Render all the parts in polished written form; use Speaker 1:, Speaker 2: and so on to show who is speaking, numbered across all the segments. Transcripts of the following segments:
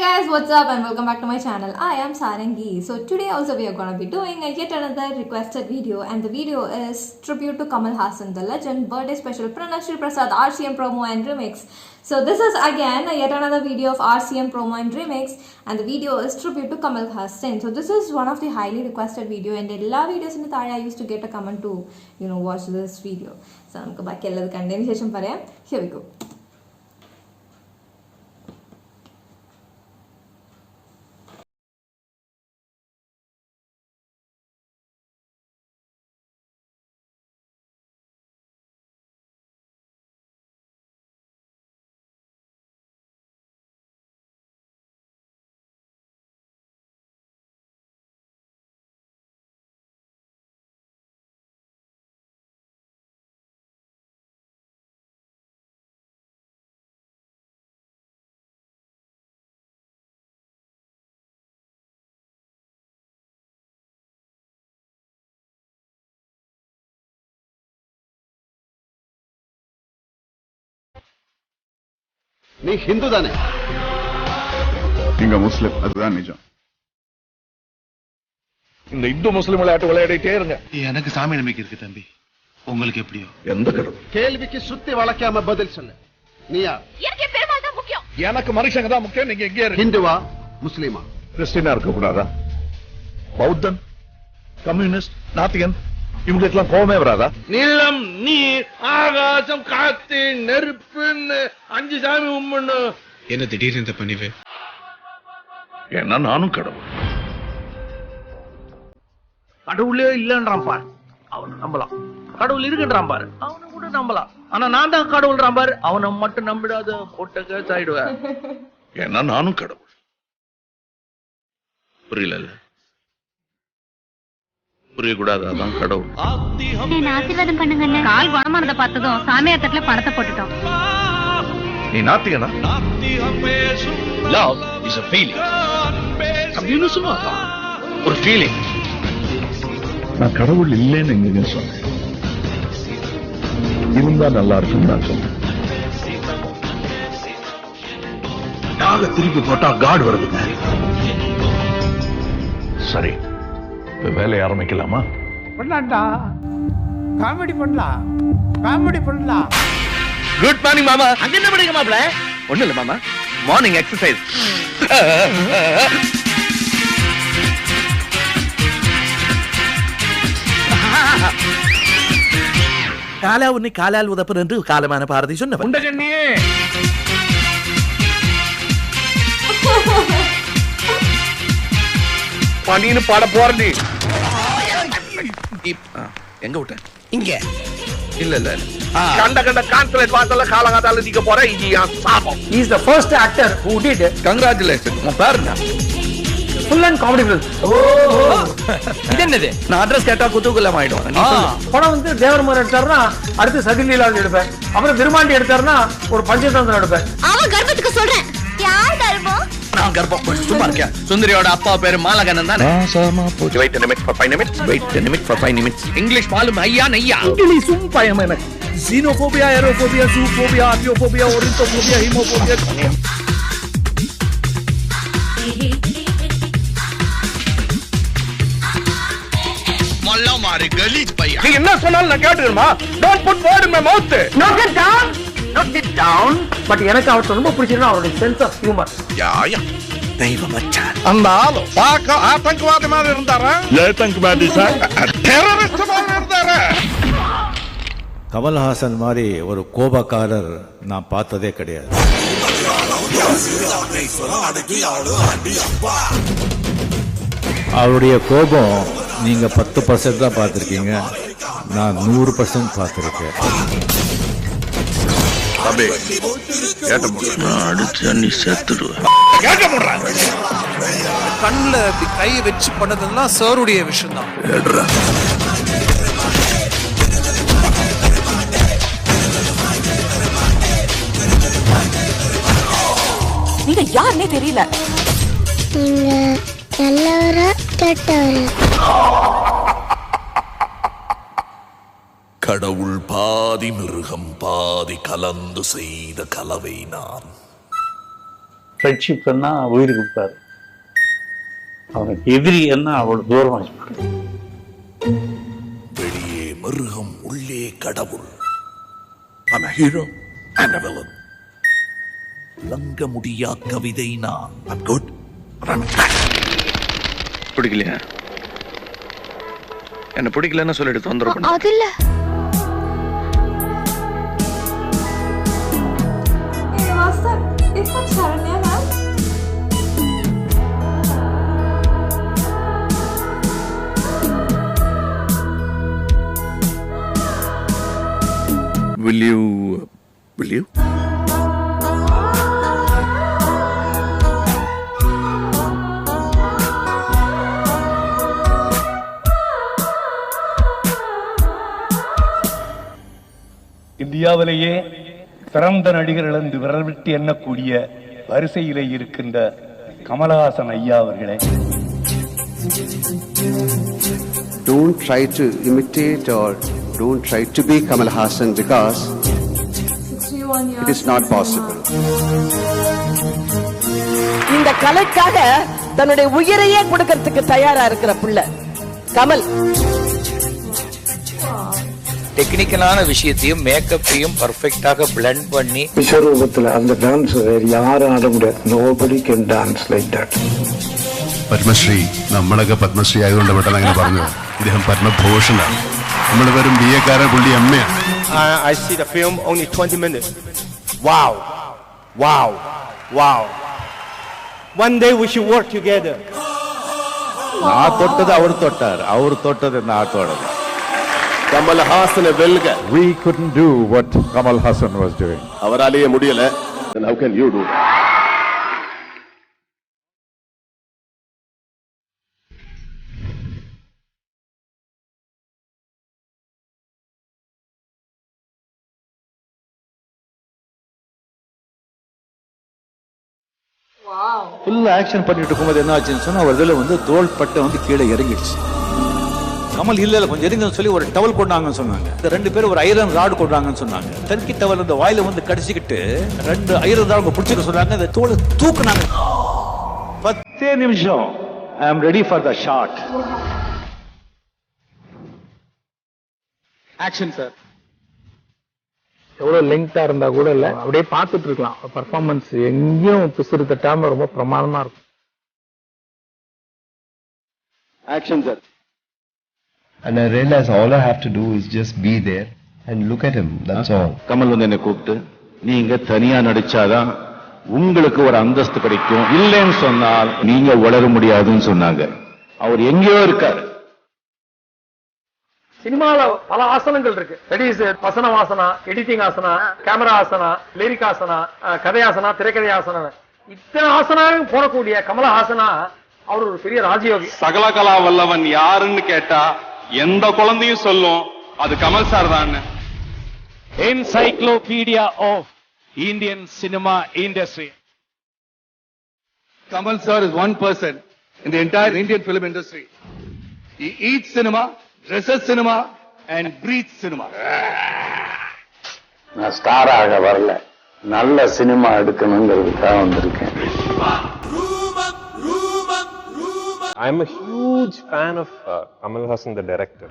Speaker 1: guys, what's up and welcome back to my channel. I am Sarangi. So today also we are going to be doing yet another requested video, and the video is tribute to Kamal Haasan, the legend, birthday special, Pranashri Prasad, RCM promo and remix. So this is again yet another video of RCM promo and remix, and the video is tribute to Kamal Haasan. So this is one of the highly requested video, and in all videos in the I used to get a comment to watch this video. So I'm going to continue. Here we go.
Speaker 2: நீ ஹிந்து தானே?
Speaker 3: நீங்க முஸ்லிம், அதுதான் நிஜம்.
Speaker 4: இந்த இந்து முஸ்லிம் விளையாட்டு விளையாடிட்டே இருங்க.
Speaker 5: எனக்கு சாமி நம்பிக்கை இருக்கு தம்பி, உங்களுக்கு எப்படியோ.
Speaker 4: எந்த கடவுள்?
Speaker 2: கேள்விக்கு சுத்தி வளைக்காம பதில் சொல்லு. நீயா?
Speaker 6: எனக்கு பெருமாள் தான் முக்கியம்.
Speaker 4: எனக்கு மனுஷங்க தான் முக்கியம். நீங்க எங்கே இருக்கு?
Speaker 2: ஹிந்துவா முஸ்லிமா?
Speaker 4: கிறிஸ்டியனா இருக்க கூடாதா? பௌத்தன், கம்யூனிஸ்ட், நாத்திகன், இவங்களுக்கெல்லாம் கோபமே வராதா? நிலம், நீர், ஆகாசம், காத்து, நெருப்புன்னு 5 சாமி உம்மன்னு.
Speaker 5: என்ன திடீர்னு இந்த பணிவு?
Speaker 4: ஏன்னா நானும் கடவுள். கடவுளே இல்லன்றான் பாரு, அவனை நம்பலாம். கடவுள் இருக்குன்றான் பாரு, அவனை கூட நம்பலாம். ஆனா நான் தான் கடவுள்றான் பாரு, அவனை மட்டும் நம்பிடாத, போட்ட கேஸ் ஆயிடுவேன். ஏன்னா நானும் கடவுள். புரியல? புரியக்கூடாது, அதான் கடவுள்.
Speaker 6: என்ன ஆசீர்வாதம் பண்ணுங்க. கால் குணமானதை பார்த்ததும் சாமியார் தட்டுல பணத்தை போட்டுட்டோம்.
Speaker 4: நீ நாத்திகனா? Love is a feeling. அப்படின்னு சொன்னா ஒரு ஃபீலிங். நான் கடவுள் இல்லைன்னு எங்க சொன்னேன். இருந்தா நல்லா இருக்கும் நான் சொன்னேன். யாக திருப்பி போட்டா காட் வருதுங்க. சரி, வேலையை ஆரம்பிக்கலாமா?
Speaker 7: பண்ணலாம்டா, காமெடி பண்ணலாம், காமெடி பண்ணலாம்.
Speaker 4: குட் மார்னிங் மாமா. அங்க என்ன பண்ணுங்க மாப்ள? ஒண்ணு இல்ல மாமா, மார்னிங் எக்ஸசைஸ்.
Speaker 8: காலா உன்னை காலால் உதப்பன் என்று காலமான பாரதி சொன்னவர்.
Speaker 4: உண்டகண்ணியே, பணின்னு பாட போறடி.
Speaker 8: எங்க விட்ட? இங்க
Speaker 4: இல்ல இல்ல, கண்ட கான்சலேட் வாசல்ல காலங்காத்தால நிக்க போற. இது என் சாபம்.
Speaker 7: He is the first actor who did
Speaker 4: congratulation. உன் பேர் என்ன?
Speaker 7: full and comedy film.
Speaker 8: இது என்னது? நான் அட்ரஸ் கேட்டா குதூகலம் ஆயிடும்.
Speaker 7: படம் வந்து தேவர்மார் எடுத்தாருன்னா அடுத்து சதிலீலாவில் எடுப்பேன், அப்புறம் திருமாண்டி எடுத்தாருன்னா ஒரு பஞ்சதந்திரம் எடுப்பேன்.
Speaker 6: அவன் கர்ப்பத்துக்கு சொல்றேன். யார் கர்ப்பம்?
Speaker 8: நான் கர்ப்பம். சும்மா இருக்கியா? சுந்தரியோட அப்பா பேரு மாலகண்ணன் தானே?
Speaker 4: Wait a minute for 5 minutes.
Speaker 8: Wait a minute for 5 minutes. English மாலும் ஐயா நையா.
Speaker 4: இங்கிலீஷும் பயம் எனக்கு. Xenophobia, aerophobia, zoophobia, archaeophobia, ornithophobia, hemophobia.
Speaker 8: மொல்ல மாரி கலீஜ் பையா.
Speaker 4: நீ என்ன சொன்னாலும் நான் கேட்டுக்கிறேமா? Don't put word in my mouth.
Speaker 7: Knock it down, knock it down. But எனக்கு அவருக்கு ரொம்ப பிடிச்சிருந்தா அவருடைய சென்ஸ் ஆஃப் ஹியூமர்.
Speaker 8: யாயா தெய்வ மச்சான்.
Speaker 4: அந்த ஆளு பார்க்க ஆத்தங்கவாதி மாதிரி இருந்தாரா? ஏத்தங்கவாதி சார், டெரரிஸ்ட் மாதிரி இருந்தாரா?
Speaker 9: கமல்ஹாசன் மாதிரி ஒரு கோபக்காரர் நான் பார்த்ததே கிடையாது. அவருடைய கோபம் நீங்க 10% தான் பார்த்திருக்கீங்க, நான் 100% பார்த்திருக்கேன்.
Speaker 8: கண்ணுல கை வச்சு பண்ணதெல்லாம் சாருடைய விஷயம் தான்.
Speaker 6: நீங்க யாருன்னே தெரியல.
Speaker 10: நீங்க நல்லவரா கெட்டவரா?
Speaker 8: கடவுள் பாதி மிருகம் பாதி கலந்து செய்த கலவை நான்.
Speaker 3: ஃப்ரெண்ட்ஷிப் உயிர் கொடுப்பாரு. அவனுக்கு எதிரி அவ்வளவு தூரம் வச்சு.
Speaker 4: வெளியே மிருகம் உள்ளே கடவுள். I'm a hero and a villain. Lanka முடியா கவிதை நான். I'm good. பிடிக்கலையா? என்ன பிடிக்கலன்னு சொல்லிட்டு தொந்தரவு பண்ண.
Speaker 10: அது இல்ல.
Speaker 4: Will you?
Speaker 7: இந்தியாவிலேயே சிறந்த நடிகர்கள் என்று விரல் விட்டு எண்ணக்கூடிய வரிசையிலே இருக்கின்ற கமலஹாசன் ஐயா அவர்களே.
Speaker 2: Don't try to imitate or don't try to be Kamal Hassan because it is not possible.
Speaker 11: இந்த கலைக்காக தன்னுடைய உயிரையே கொடுக்கிறதுக்கு தயாரா இருக்கிற பிள்ளை கமல்.
Speaker 8: டெக்னிக்கலான விஷயத்தையும் மேக்கப்பையும் பர்ஃபெக்டாக பிளெண்ட் பண்ணி
Speaker 3: விஸ்வரூபத்துல அந்த டான்ஸ் வேறு யாரும் ஆட முடியாது. Nobody can dance like that.
Speaker 2: Padmashri നമ്മളൊക്കെ പത്മശ്രീ ആയതുകൊണ്ട് പെട്ടെന്ന് അങ്ങനെ പറഞ്ഞു. ഇദ്ദേഹം പത്മഭൂഷണാണ്. നമ്മൾ വെറും ബിഎക്കാരെ പുള്ളി അമ്മയാണ്.
Speaker 8: I see the film only 20 minutes. Wow. Wow. Wow. One day we should work together.
Speaker 9: நான் தொட்டது அவர் தொட்டார், அவர் தொட்டது நான் தொடது.
Speaker 2: Kamal Hassan வெல்க.
Speaker 9: We couldn't do what Kamal Hassan was doing.
Speaker 2: அவராலேயே முடியல. Then how can you do?
Speaker 9: Full action பண்ணிட்டு இருக்கும்போது என்ன ஆச்சுன்னு சொன்னா ஒரு இதுல தோள்பட்டை கீழே இறங்கிடுச்சு. கமல் இல்ல கொஞ்சம் இறங்குன்னு சொல்லி ஒரு டவல் கொண்டாங்கன்னு சொன்னாங்க. இந்த 2 பேரும் ஒரு ஐரன் ராடு கொண்டாங்கன்னு சொன்னாங்க. டர்க்கி டவல் அந்த வாயில கடிச்சுக்கிட்டு 2 ஐரன் ராடு பிடிச்சிக்க சொன்னாங்க. அந்த தோலை தூக்குனாங்க. 10 நிமிஷம். I am ready for the shot.
Speaker 7: Action sir. எவ்வளவு லெங்தா இருந்தா கூட இல்ல அப்படியே பார்த்துட்டு இருக்கலாம். பர்ஃபார்மன்ஸ் எங்கேயும் பிசுறு தட்டாம ரொம்ப பிரமாதமா இருக்கும்.
Speaker 2: Action sir.
Speaker 5: And I realize all I have to do is just be there and look at him. That's all.
Speaker 9: Kamal என்னை கூப்பிட்டு நீங்க தனியா நடிச்சாதான் உங்களுக்கு ஒரு அந்தஸ்து கிடைக்கும், இல்லைன்னு சொன்னால் நீங்க வளர முடியாதுன்னு சொன்னாங்க. அவர் எங்கேயோ இருக்காரு.
Speaker 7: சினிமால பல ஆசனங்கள் இருக்கு. தட் இஸ் வசன asana, editing asana, camera asana, lyric asana, கதை ஆசனா, திரைக்கதை ஆசனா, இத்தனை ஆசனாவும் போடக்கூடிய கமலஹாசனா அவர் ஒரு பெரிய ராஜயோகி.
Speaker 12: சகலகலா வல்லவன் யாருன்னு கேட்டா எந்த குழந்தையும் சொல்லும் அது கமல் சார் தான்.
Speaker 5: Encyclopedia of Indian cinema industry.
Speaker 12: Kamal sir is one person in the entire Indian film industry. He eats cinema, dresses cinema and breathes cinema.
Speaker 3: நான் ஸ்டார் ஆக வரல, நல்ல சினிமா எடுக்கணுங்கிறதுக்காக வந்திருக்கேன்.
Speaker 13: I'm a huge fan of Kamal Hassan, the director.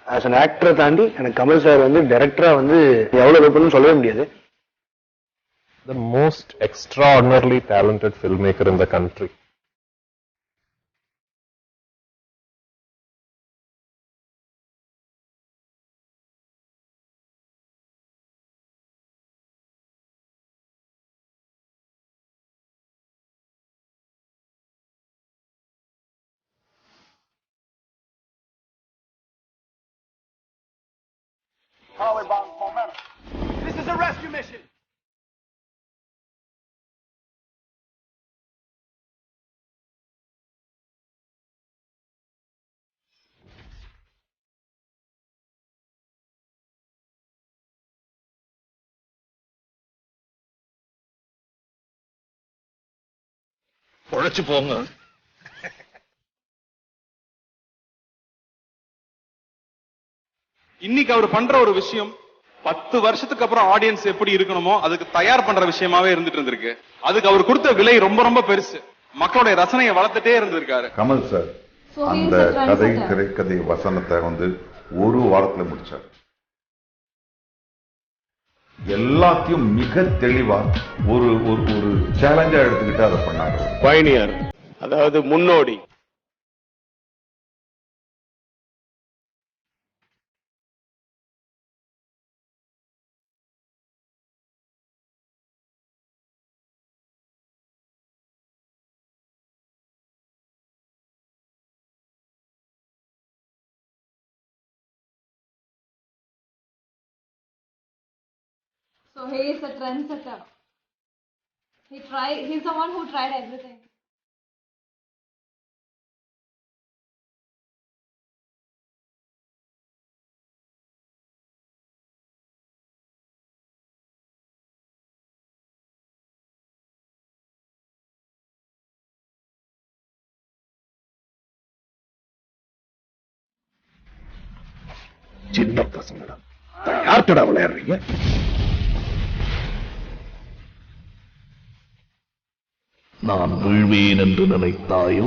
Speaker 3: As an actor தாண்டி எனக்கு Kamal sir டைரக்டரா எவ்வளவு வைப்பணும்னு சொல்லவே முடியாது.
Speaker 13: The most extraordinarily talented filmmaker in the country.
Speaker 12: Powerbound momentum. This is a rescue mission.
Speaker 4: உழைச்சு போங்க.
Speaker 12: இன்னைக்கு அவர் பண்ற ஒரு விஷயம்
Speaker 14: 10 வருஷத்துக்கு அப்புறம் ஆடியன்ஸ் எப்படி இருக்கணுமோ அதுக்கு தயார் பண்ற விஷயமாவே இருந்துட்டு இருந்திருக்கு. அதுக்கு அவர் கொடுத்த விலை ரொம்ப ரொம்ப பெருசு. மக்களுடைய ரசனையை வளர்த்துட்டே இருந்திருக்காரு.
Speaker 15: கமல் சார் அந்த கதை திரைக்கதை வசனத்தை வந்து ஒரு வாரத்துல முடிச்சார். எல்லாத்தையும் மிக தெளிவா ஒரு ஒரு சேலஞ்சா எடுத்துக்கிட்டு அதை பண்ணாரு.
Speaker 8: பைனியர், அதாவது முன்னோடி.
Speaker 1: So he is a trendsetter. He's the one who tried everything.
Speaker 4: சின்ன பசங்களா யார்கிட்ட விளையாடுறீங்க? நான் வீழ்வேன் என்று நினைத்தாயோ?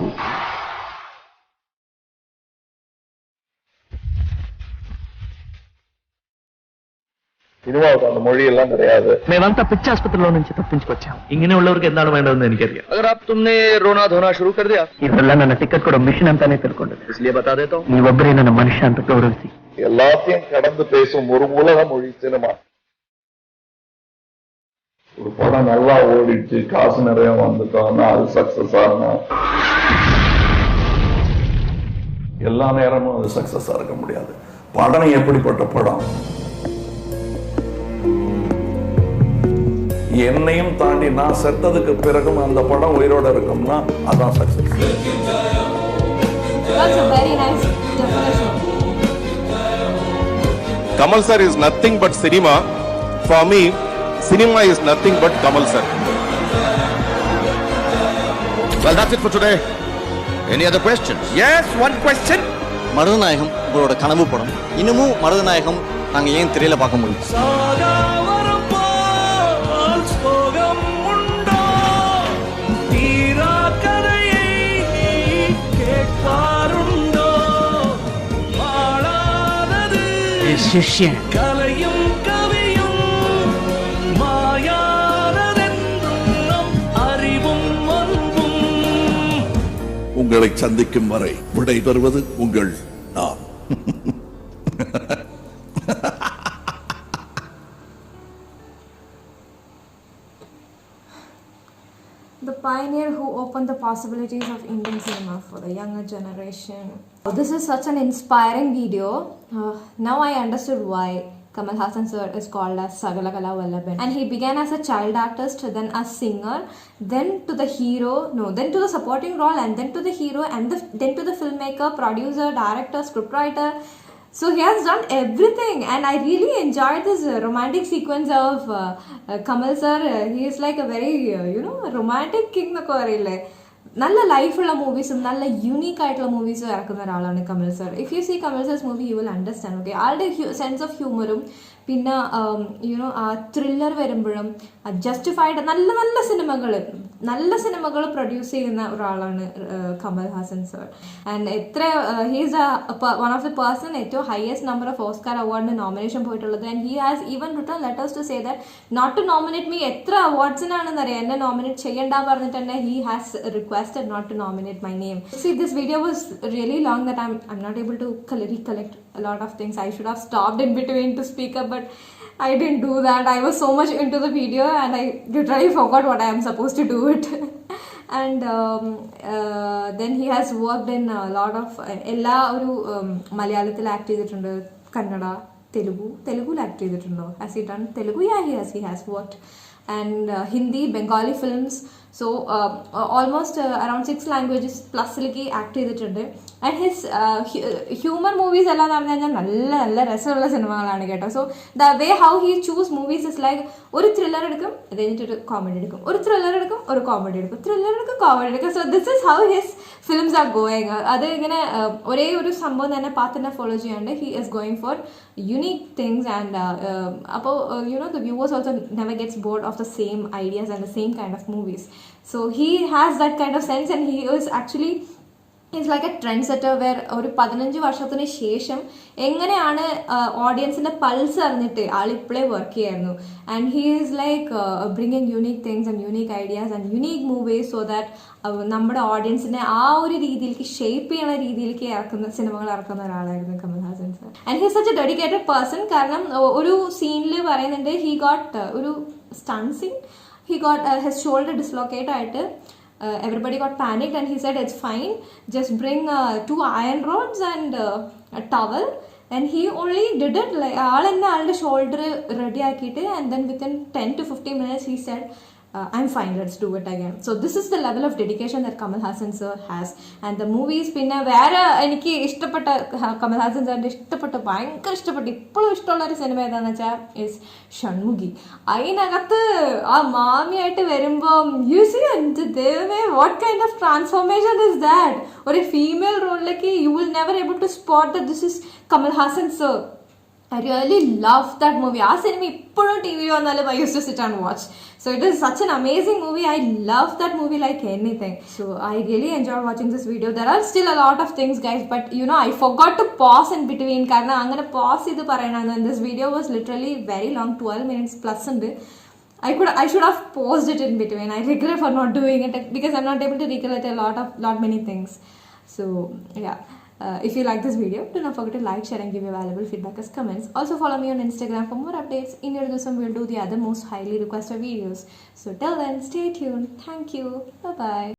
Speaker 12: సినిమాకు అంత మొഴി ఎல்லாம் கிடையாது.
Speaker 4: మేమంతా పిచ్చి ఆసుపత్రిలో నుంచి తప్పించుకొచ్చాం. ఇంకనే ఉಳ್ಳవరికి ఎందాడు వేండదని ఎనికరిया. अगर आप तुमने रोना धोना शुरू कर दिया, ಇದೆಲ್ಲ ನನ್ನ ಟಿಕೆಟ್ ಕೊಡೋ ಮಿಷನ್ ಅಂತಾನೆ ತಿಳ್ಕೊಂಡಿದ್ದೆ. इसलिए बता देता हूं, ನೀವೊಬ್ಬರೇ ನನ್ನ ಮನುಷ್ಯ ಅಂತ ಗೌರವಿಸಿ.
Speaker 12: எல்லாத்தையும் கடந்து பேசும் ஒரு உலக மொழி சினிமா. ஒரு படம் நல்லா ஓடிட்டு காசு நிறைய வந்துட்டோம்னா அது சக்சஸ் ஆகணும். எல்லா நேரமும் அது சக்சஸா இருக்க முடியாது. படம் எப்படிப்பட்ட படம், என்னையும் தாண்டி நான் செத்ததுக்கு பிறகும் அந்த படம் உயிரோட இருக்கும்னா அதான் success.
Speaker 1: That's a very nice definition.
Speaker 13: Kamal sir is nothing but cinema. For me, cinema is nothing but Kamal sir.
Speaker 16: Well, that's it for today. Any other questions?
Speaker 13: Yes, one question.
Speaker 16: Marudhanayagam உங்களோட கனவு படம். இன்னமும் மருதநாயகம் நாங்க ஏன் திரையில பார்க்க முடியும்?
Speaker 11: சிஷ்யன்
Speaker 17: கலையும் கவியும் மாயானதென்றும் அறிவும் அன்பும்.
Speaker 12: உங்களை சந்திக்கும் வரை விடை பெறுவது உங்கள் நான்.
Speaker 1: The pioneer who opened the possibilities of Indian cinema for the younger generation. This is such an inspiring video. Now I understood why Kamal Haasan sir is called as Sagalakala Vallabhan. And he began as a child artist, then as singer, then to the hero, then to the supporting role, and then to the hero, and then to the filmmaker, producer, director, scriptwriter. So he has done everything, and I really enjoyed this romantic sequence of Kamal sir. He is like a very, romantic king. നല്ല ലൈഫുള്ള മൂവീസും നല്ല unique ആയിട്ടുള്ള മൂവീസും ഇറക്കുന്ന ഒരാളാണ് Kamal sir. If you see Kamal sir's movie you will understand. Okay, ആളുടെ sense of ഹ്യൂമറും പിന്നെ ആ ത്രില്ലർ വരുമ്പോഴും ജസ്റ്റിഫൈഡ് നല്ല നല്ല സിനിമകൾ പ്രൊഡ്യൂസ് ചെയ്യുന്ന ഒരാളാണ് Kamal Haasan sir. And he's one of the person ഏറ്റവും ഹയസ്റ്റ് നമ്പർ ഓഫ് ഓസ്കാർ അവാർഡിന് നോമിനേഷൻ പോയിട്ടുള്ളത്. And he has even return letters to say that not to nominate me. എത്ര അവാർഡ്സിനാണെന്ന് അറിയാം എന്നെ നോമിനേറ്റ് ചെയ്യണ്ട പറഞ്ഞിട്ട് തന്നെ he has requested not to nominate my name. See, this video was really long that I'm not able to recollect a lot of things. I should have stopped in between to speak up, but I didn't do that. I was so much into the video and I literally forgot what I am supposed to do it. And then he has worked in a lot of ella oru Malayalamil act cheyidittundu, Kannada, Telugu act cheyidittundo. Has he done Telugu? Yeah, he has worked. And Hindi, Bengali films. So almost around 6 languages പ്ലസ്സിലേക്ക് act ചെയ്തിട്ടുണ്ട്. And his humour movies എല്ലാം എന്ന് പറഞ്ഞു കഴിഞ്ഞാൽ നല്ല നല്ല രസമുള്ള സിനിമകളാണ് കേട്ടോ. So the way how he choose movies is like ഒരു ത്രില്ലർ എടുക്കും, അത് കഴിഞ്ഞിട്ടൊരു കോമഡി എടുക്കും, ഒരു ത്രില്ലർ എടുക്കും, ഒരു കോമഡി എടുക്കും, ത്രില്ലർ എടുക്കും, കോമഡി എടുക്കും. So this is how his films are going. അത് ഇങ്ങനെ ഒരേ ഒരു സംഭവം തന്നെ പാത്തിനെ ഫോളോ ചെയ്യാണ്ട് he is going for unique things, and the viewers also never gets bored of the same ideas and the same kind of movies. So he has that kind of sense, and he is actually is like a trend setter where ഒരു 15 വർഷത്തിന് ശേഷം എങ്ങനെയാണ് ഓഡിയൻസിന്റെ pulse അറിഞ്ഞിട്ട് ആൾ ഇപ്പോഴേ work ചെയ്യായിരുന്നു. And he is like bringing unique things and unique ideas and unique movies so that നമ്മുടെ ഓഡിയൻസിനെ ആ ഒരു രീതിയിലേക്ക് ഷേപ്പ് ചെയ്യുന്ന രീതിയിലേക്ക് സിനിമകൾ ഇറക്കുന്ന ഒരാളായിരുന്നു Kamal Haasan sir. And he such a dedicated person. കാരണം ഒരു സീനിൽ പറയുന്നുണ്ട് ഹി ഗോട്ട് ഒരു stunt scene, he got his shoulder dislocate ആയിട്ട് everybody got panicked, and he said it's fine, just bring 2 iron rods and a towel. And he only did it like ആളുടെ shoulder ready ആക്കിയിട്ട്, and then within 10 to 15 minutes he said I'm fine, let's do it again. So this is the level of dedication that Kamal Hassan sir has. And the movies, പിന്നെ വേറെ എനിക്ക് ഇഷ്ടപ്പെട്ട കമൽ ഹാസൻ സാറിന്റെ ഭയങ്കര ഇഷ്ടപ്പെട്ട ഇപ്പോഴും ഇഷ്ടമുള്ള ഒരു സിനിമ ഏതാന്ന് വെച്ചാൽ ഇസ് ഷൺമുഖി. അതിനകത്ത് ആ മാമിയായിട്ട് വരുമ്പം യു സി ദൈവമേ what kind of transformation is that. ഒരു ഫീമെയിൽ റോളിലേക്ക് you will never able to spot that this is Kamal Haasan sir. I really love that movie. ആ സിനിമ ഇപ്പോഴും ടി വി വന്നാലും I used to sit and watch. So it is such an amazing movie. I love that movie like anything. So I really enjoyed watching this video. There are still a lot of things, guys, but I forgot to pause in between. കാരണം അങ്ങനെ pause ചെയ്ത് പറയണം. And this video was literally very long, 12 minutes plus ഉണ്ട്. I should have paused it in between. I regret for not doing it because I'm not able to recollect lot many things. So yeah. If you like this video, do not forget to like, share and give your valuable feedback as comments. Also follow me on Instagram for more updates. In your ദിവസം we'll do the other most highly requested videos. So till then, stay tuned. Thank you. Bye bye.